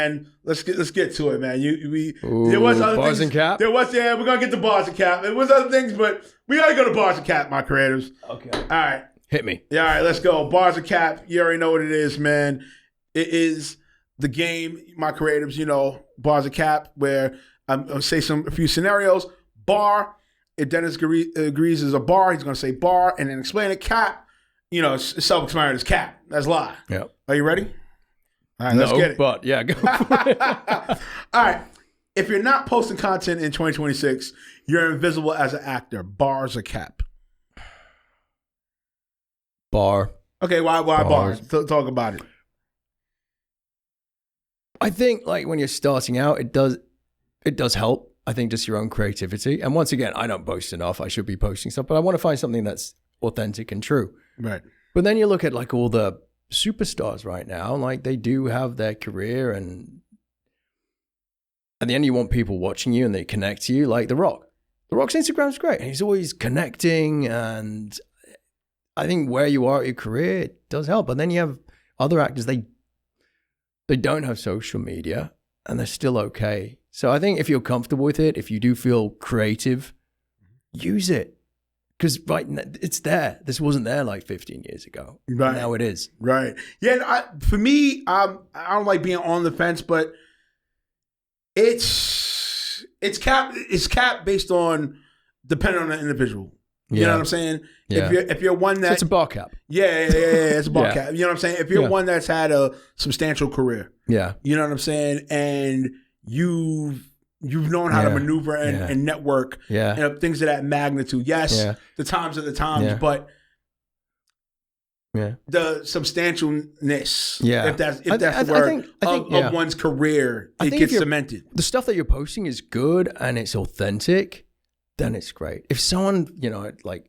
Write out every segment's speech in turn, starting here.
And let's get to it, man. Ooh, there was other bars things. and cap. We're gonna get to bars and cap. There was other things, but we gotta go to bars and cap, my creators. Okay. All right. Hit me. Yeah, all right, let's go. Bars and cap. You already know what it is, man. It is the game, my creatives. You know, bars and cap, where I'll say a few scenarios. Bar. If Dennis agrees is a bar, he's gonna say bar, and then explain it. Cap. You know, it's self-explanatory. It's cap. That's lie. Yeah. Are you ready? All right, let's get it. But yeah, go for it. All right. If you're not posting content in 2026, you're invisible as an actor. Bars or cap? Bar. Okay, why bars? Talk about it. I think like when you're starting out, it does help. I think just your own creativity. And once again, I don't boast enough. I should be posting stuff, but I want to find something that's authentic and true. Right. But then you look at like all the superstars right now, like they do have their career, and at the end you want people watching you and they connect to you, like The Rock. The Rock's Instagram's great and he's always connecting, and I think where you are at your career, it does help. But then you have other actors, they don't have social media and they're still okay. So I think if you're comfortable with it, if you do feel creative, use it. Because it's there. This wasn't there like 15 years ago. Right. Now it is. Right. Yeah. For me, I don't like being on the fence, but it's cap. It's cap based on depending on the individual. You know what I'm saying? Yeah. If you're one that So it's a bar cap. Yeah. It's a bar Yeah. cap. You know what I'm saying? If you're one that's had a substantial career. Yeah. You know what I'm saying? And you've known how to maneuver and network and things of that magnitude. Yes, the times are the times, but the substantialness, if that's the word, of one's career, it gets cemented. The stuff that you're posting is good and it's authentic, then it's great. If someone, like,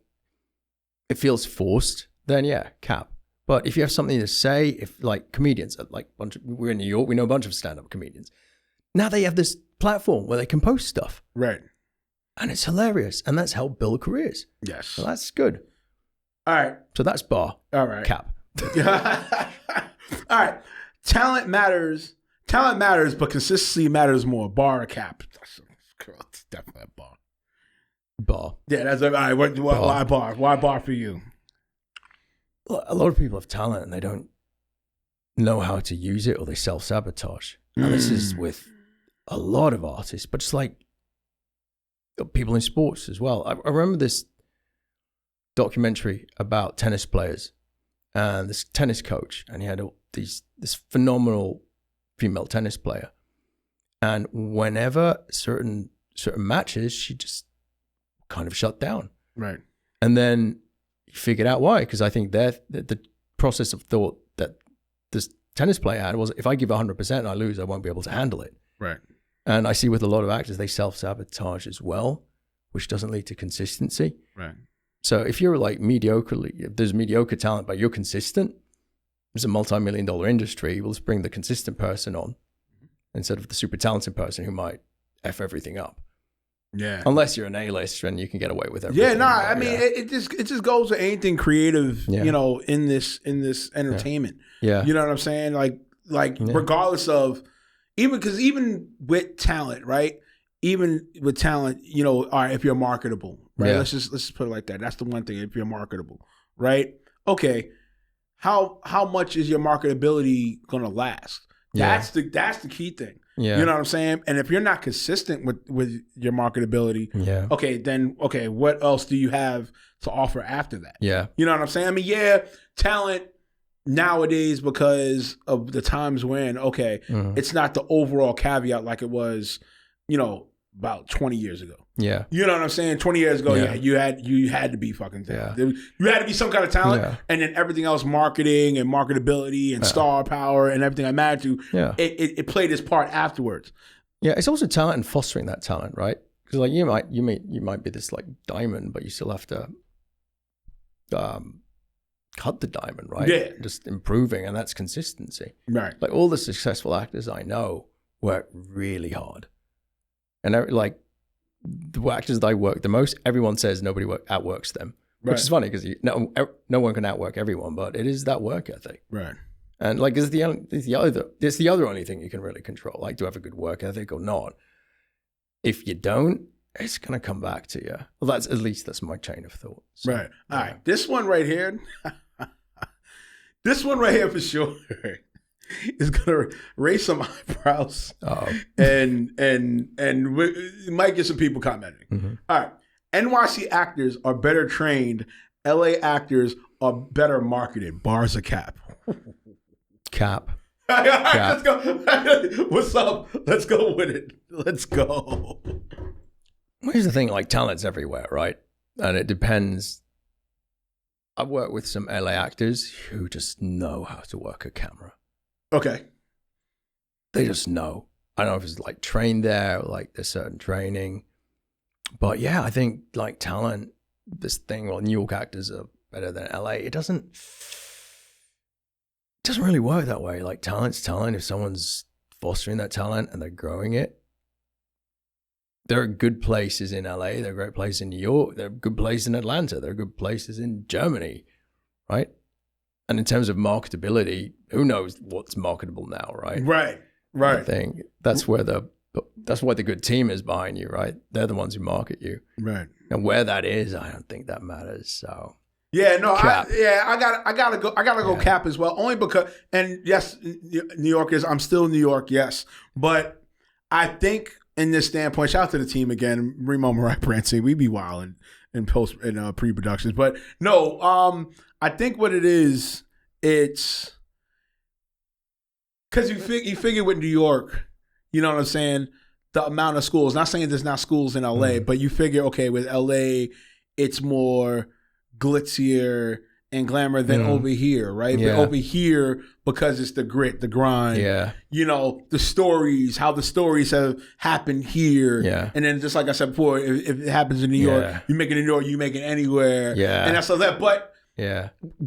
it feels forced, then cap. But if you have something to say, if like comedians, like we're in New York, we know a bunch of stand-up comedians. Now they have this platform where they can post stuff. Right. And it's hilarious. And that's helped build careers. Yes. So that's good. All right. So that's bar. All right. Cap. All right. Talent matters, but consistency matters more. Bar or cap? It's definitely a bar. Bar. Yeah, that's all right. Why bar? Why bar for you? A lot of people have talent and they don't know how to use it, or they self-sabotage. And this is with a lot of artists, but just like people in sports as well. I remember this documentary about tennis players and this tennis coach, and he had this phenomenal female tennis player. And whenever certain matches, she just kind of shut down. Right. And then he figured out why, because I think the process of thought that this tennis player had was, if I give 100% and I lose, I won't be able to handle it. Right. And I see with a lot of actors, they self-sabotage as well, which doesn't lead to consistency. Right. So if you're like if there's mediocre talent, but you're consistent, it's a multi-million-dollar industry. We'll just bring the consistent person on instead of the super talented person who might F everything up. Yeah. Unless you're an A-lister and you can get away with everything. Yeah, I mean, it just goes to anything creative, in this entertainment. Yeah. You know what I'm saying? Like regardless of, even with talent, right? Even with talent, all right, if you're marketable, right? Yeah. Let's just put it like that. That's the one thing, if you're marketable, right? Okay. How much is your marketability gonna last? Yeah. That's the key thing. Yeah. You know what I'm saying? And if you're not consistent with your marketability, then what else do you have to offer after that? Yeah. You know what I'm saying? I mean, talent nowadays, because of the times when, it's not the overall caveat like it was, about 20 years ago. Yeah. You know what I'm saying? 20 years ago, you had to be fucking talented. You had to be some kind of talent, and then everything else, marketing and marketability and star power and everything I mattered to, it played its part afterwards. Yeah, it's also talent and fostering that talent, right? Because like you might be this like diamond, but you still have to cut the diamond, right? Yeah. Just improving, and that's consistency. Right. Like all the successful actors I know work really hard. And like the actors that I work the most, everyone says nobody outworks them, which is funny because no one can outwork everyone, but it is that work ethic. Right. And like, it's the other only thing you can really control. Like, do you have a good work ethic or not? If you don't, it's gonna come back to you. Well, that's my chain of thought. So, Right. All right. This one right here, this one right here for sure is gonna raise some eyebrows, and it might get some people commenting. Mm-hmm. All right. NYC actors are better trained. LA actors are better marketed. Bars or cap? Cap. All right, let's go. What's up? Let's go with it. Let's go. Well, here's the thing, like, talent's everywhere, right? And it depends. I've worked with some LA actors who just know how to work a camera. Okay. They just know. I don't know if it's like trained there or like there's certain training. But yeah, I think like talent, this thing, well, New York actors are better than LA. It doesn't really work that way. Like, talent's talent. If someone's fostering that talent and they're growing it, there are good places in LA. There are great places in New York. There are good places in Atlanta. There are good places in Germany, right? And in terms of marketability, who knows what's marketable now, right? Right. I think that's why the good team is behind you, right? They're the ones who market you, right? And where that is, I don't think that matters. So yeah, no, I gotta go cap as well, only because, and yes, New Yorkers, I'm still New York, yes, but I think in this standpoint, shout out to the team again, Remo, Mariah, Branson, we be wild in post and pre-productions, but no, I think what it is, it's because you figure with New York, you know what I'm saying, the amount of schools. Not saying there's not schools in LA, but you figure, okay, with LA, it's more glitzier and glamour than over here, right? Yeah. But over here, because it's the grit, the grind, you know, the stories, how the stories have happened here. Yeah. And then just like I said before, if it happens in New York, you make it in New York, you make it anywhere. Yeah. And that's all that. But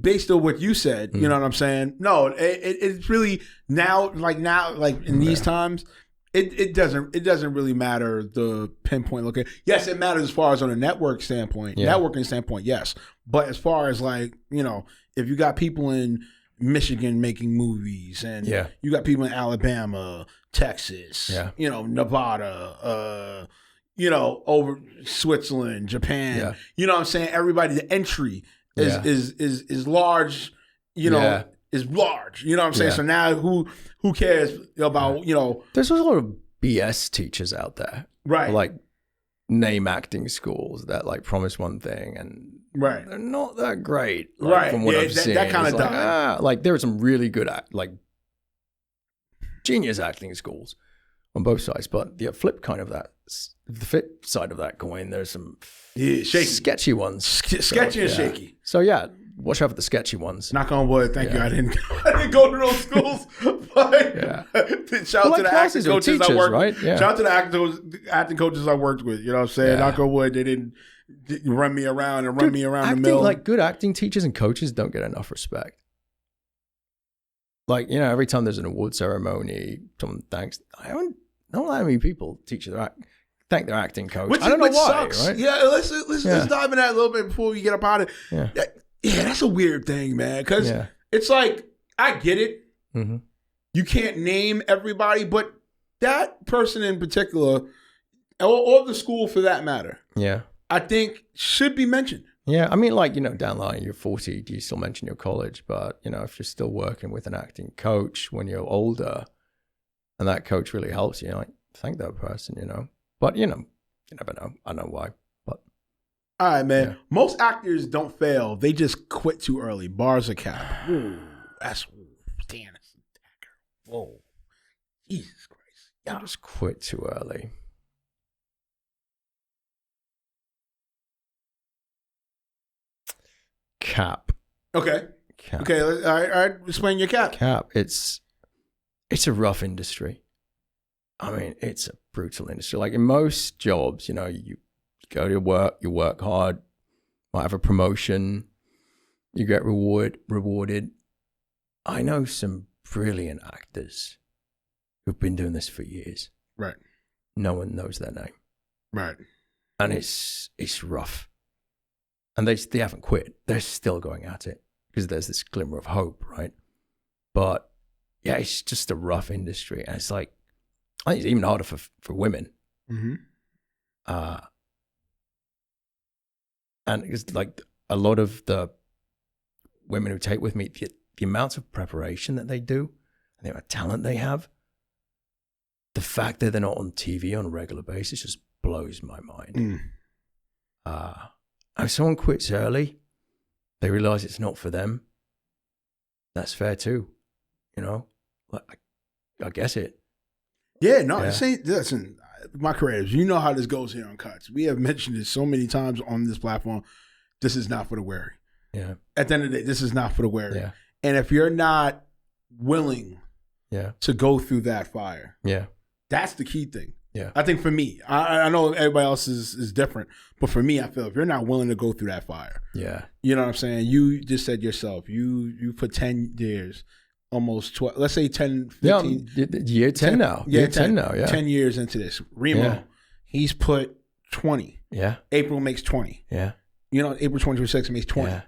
based on what you said, you know what I'm saying? No, it's really now, like in these times, it doesn't really matter the pinpoint location. Yes, it matters as far as on a networking standpoint, yes. But as far as like, you know, if you got people in Michigan making movies and you got people in Alabama, Texas, you know, Nevada, you know, over Switzerland, Japan, you know what I'm saying? Everybody, the entry is large, you know, is large. You know what I'm saying? So now who cares about, you know. There's a lot of BS teachers out there. Right. Like name acting schools that like promise one thing and they're not that great. Like, from what I've seen. That kind of died. Like there are some really good like genius acting schools on both sides, but the flip side of that coin, there's some sketchy ones. Sketchy and shaky. So yeah, watch out for the sketchy ones. Knock on wood. Thank you. I didn't go to those schools. But shout out to the acting coaches I worked with. Shout out to the acting coaches I worked with. You know what I'm saying? Knock on wood. They didn't run me around and run me around the mill. Like good acting teachers and coaches don't get enough respect. Like, you know, every time there's an award ceremony, someone thanks. I don't know how many people thank their acting coach. I don't know why. Sucks. Right? Yeah, let's dive in that a little bit before we get up out of it. Yeah, that's a weird thing, man. Because it's like, I get it. Mm-hmm. You can't name everybody, but that person in particular, or the school for that matter, I think should be mentioned. Yeah, I mean, like, you know, down the line, you're 40, do you still mention your college? But, you know, if you're still working with an acting coach when you're older and that coach really helps you, like, thank that person, you know. But, you know, you never know. I know why. But all right, man. Yeah. Most actors don't fail. They just quit too early. Bars or cap. Ooh, damn, that's a dagger. Whoa. Jesus Christ. Yeah. Just quit too early. Cap. Okay. Cap. Okay. All right. Explain your cap. Cap. It's a rough industry. I mean, it's a brutal industry. Like in most jobs, you know, you go to work, you work hard, might have a promotion, you get rewarded. I know some brilliant actors who've been doing this for years. Right. No one knows their name. Right. And it's rough. And they haven't quit. They're still going at it because there's this glimmer of hope, right? But yeah, it's just a rough industry. And it's like, I think it's even harder for women. Mm-hmm. And it's like a lot of the women who take with me, the amounts of preparation that they do, and the amount of talent they have, the fact that they're not on TV on a regular basis just blows my mind. If someone quits early, they realize it's not for them. That's fair too, you know. Like, I guess it. Yeah, no, listen, my creatives, you know how this goes here on Cuts. We have mentioned it so many times on this platform. This is not for the weary. Yeah. At the end of the day, this is not for the weary. Yeah. And if you're not willing to go through that fire, that's the key thing. Yeah. I think for me, I know everybody else is different, but for me, I feel if you're not willing to go through that fire, you know what I'm saying? You just said yourself, you put 10 years, almost 12, let's say 10, 15. Yeah, year 10 now. Yeah, year 10 now, yeah. 10 years into this. Remo, he's put 20. Yeah. April makes 20. Yeah. You know, April 2026 makes 20. Yeah.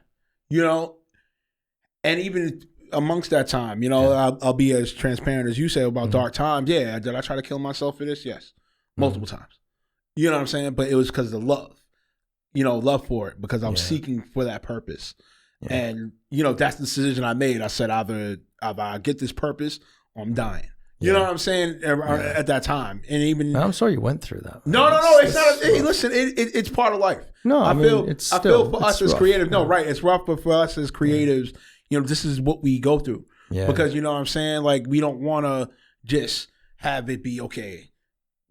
You know, and even amongst that time, you know, I'll be as transparent as you say about dark times. Yeah, did I try to kill myself for this? Yes, multiple times. You know what I'm saying? But it was because of the love, you know, love for it, because I was seeking for that purpose. Yeah. And, you know, that's the decision I made. I said either I get this purpose or I'm dying. You know what I'm saying? At that time. And even I'm sorry you went through that. No. It's not. Hey, listen, it's part of life. No, I feel for us as creatives. No, right. It's rough, but for us as creatives, you know, this is what we go through. Yeah. Because, you know what I'm saying? Like, we don't want to just have it be, okay,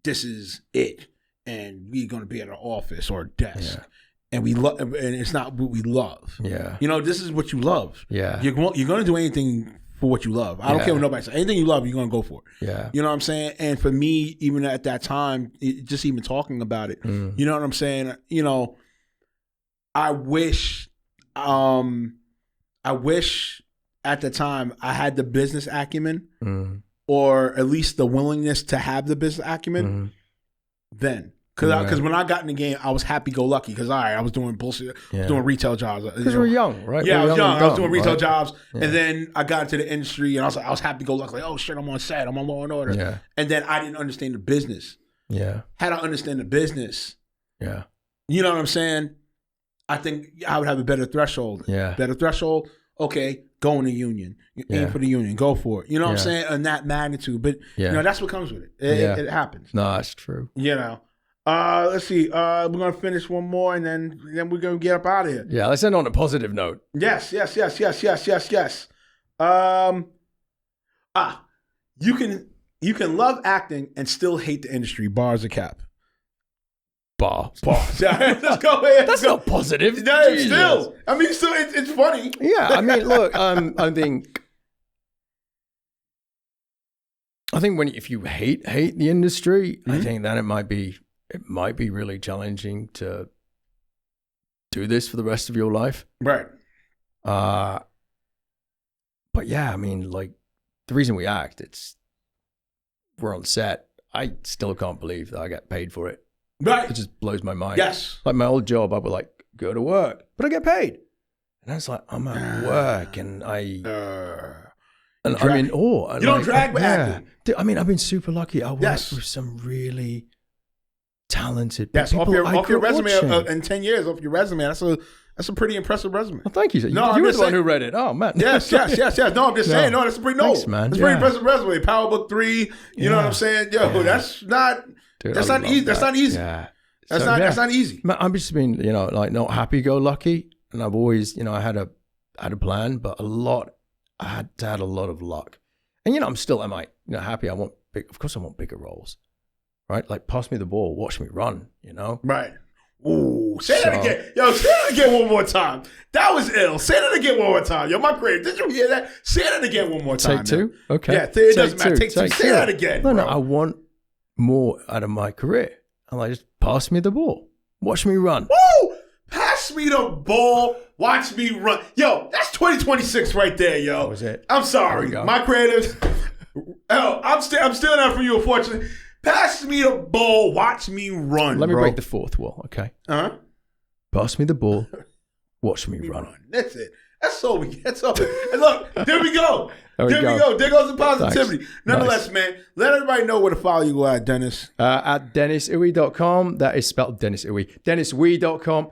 this is it. And we're going to be at an office or a desk. Yeah. And we love, and it's not what we love. Yeah. You know, this is what you love. Yeah. You're going to do anything for what you love. I don't care what nobody says. Anything you love, you're going to go for it. Yeah. You know what I'm saying? And for me, even at that time, just even talking about it, you know what I'm saying? You know, I wish at the time I had the business acumen or at least the willingness to have the business acumen then. Because when I got in the game, I was happy-go-lucky. Because I was doing bullshit, doing retail jobs. Because you were young, right? Yeah, I was young. I was doing retail jobs, and then I got into the industry, and I was happy-go-lucky. Like, oh shit, I'm on set, I'm on Law and Order. Yeah. And then I didn't understand the business. Yeah. Had I understand the business, you know what I'm saying? I think I would have a better threshold. Yeah. Better threshold. Okay, go in the union. Aim for the union. Go for it. You know what I'm saying? And that magnitude, but you know that's what comes with it. It happens. No, that's true. You know. Let's see. We're gonna finish one more, and then we're gonna get up out of here. Yeah, let's end on a positive note. Yes. You can love acting and still hate the industry. Bars or cap? Bar. Let's go ahead. That's not positive. No, it's still. I mean, still, it's funny. Yeah, I mean, look, I think if you hate the industry, I think that it might be really challenging to do this for the rest of your life. Right. But yeah, I mean, like, the reason we act, we're on set. I still can't believe that I get paid for it. Right. It just blows my mind. Yes. Like my old job, I would like go to work, but I get paid. And I was like, I'm at work and I'm in awe. You don't drag with acting. Dude, I mean, I've been super lucky. I work with some really talented people. Yes, off your resume in 10 years, off your resume, that's a pretty impressive resume. Well, thank you. Sir. You were the one who read it. Oh, man. Yes. No, I'm just saying. No, that's a pretty Thanks, man. That's a pretty impressive resume. Power Book 3. You know what I'm saying? Yo, that's not. Dude, that's not easy. That's not easy. Yeah. That's not easy. I'm just been, like not happy-go-lucky, and I've always, I had a plan, but I had to have a lot of luck, and I'm still happy. Of course I want bigger roles, right? Like pass me the ball, watch me run, Right. Ooh, say that again. Yo, say that again one more time. That was ill. Say that again one more time. Yo, my grade. Did you hear that? Say that again one more time. Take two? Man. Okay. Yeah, it doesn't matter. Take two. Say that again. No, I want more out of my career. I'm like, just pass me the ball. Watch me run. Woo! Pass me the ball. Watch me run. Yo, that's 2026 right there, yo. That was it. I'm sorry. My creatives. I'm still not for you, unfortunately. Pass me the ball. Watch me run. Let me break the fourth wall, okay? Uh-huh. Pass me the ball. Watch me run. That's it. That's all we get. And look, there we go. There we go. There goes the positivity. Thanks. Nonetheless, Nice. man, let everybody know where to follow you at, Dennis. At DenisOoi.com. That is spelled Denis Ooi. DenisOoi.com.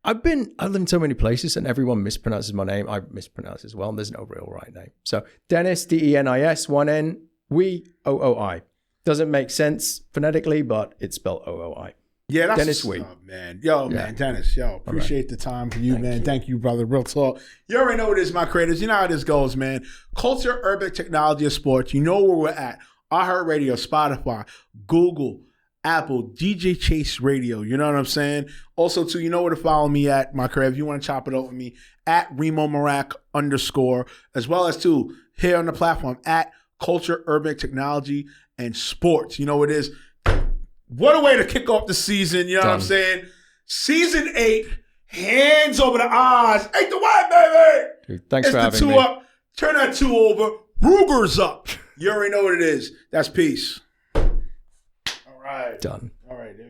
I've lived in so many places and everyone mispronounces my name. I mispronounce as well. And there's no real right name. So Denis, Denis, one N, Ooi, Ooi. Doesn't make sense phonetically, but it's spelled Ooi. Yeah, that's Dennis Ooi. Oh, man. Yo, man, Dennis, appreciate the time for you, man. Thank you, brother. Real talk. You already know what it is, my creators. You know how this goes, man. Culture, urban technology, and sports. You know where we're at. iHeartRadio, Spotify, Google, Apple, DJ Chase Radio. You know what I'm saying? Also, too, you know where to follow me at, my creator. If you want to chop it up with me, at Remo Marak _ as well as, too, here on the platform, at Culture, Urban Technology, and Sports. You know what it is. What a way to kick off the season, you know what I'm saying? Season 8, hands over the eyes. 8 to 1, baby! Dude, thanks for having me. It's the 2 up. Turn that 2 over. Ruger's up. You already know what it is. That's peace. All right. Done. All right, dude.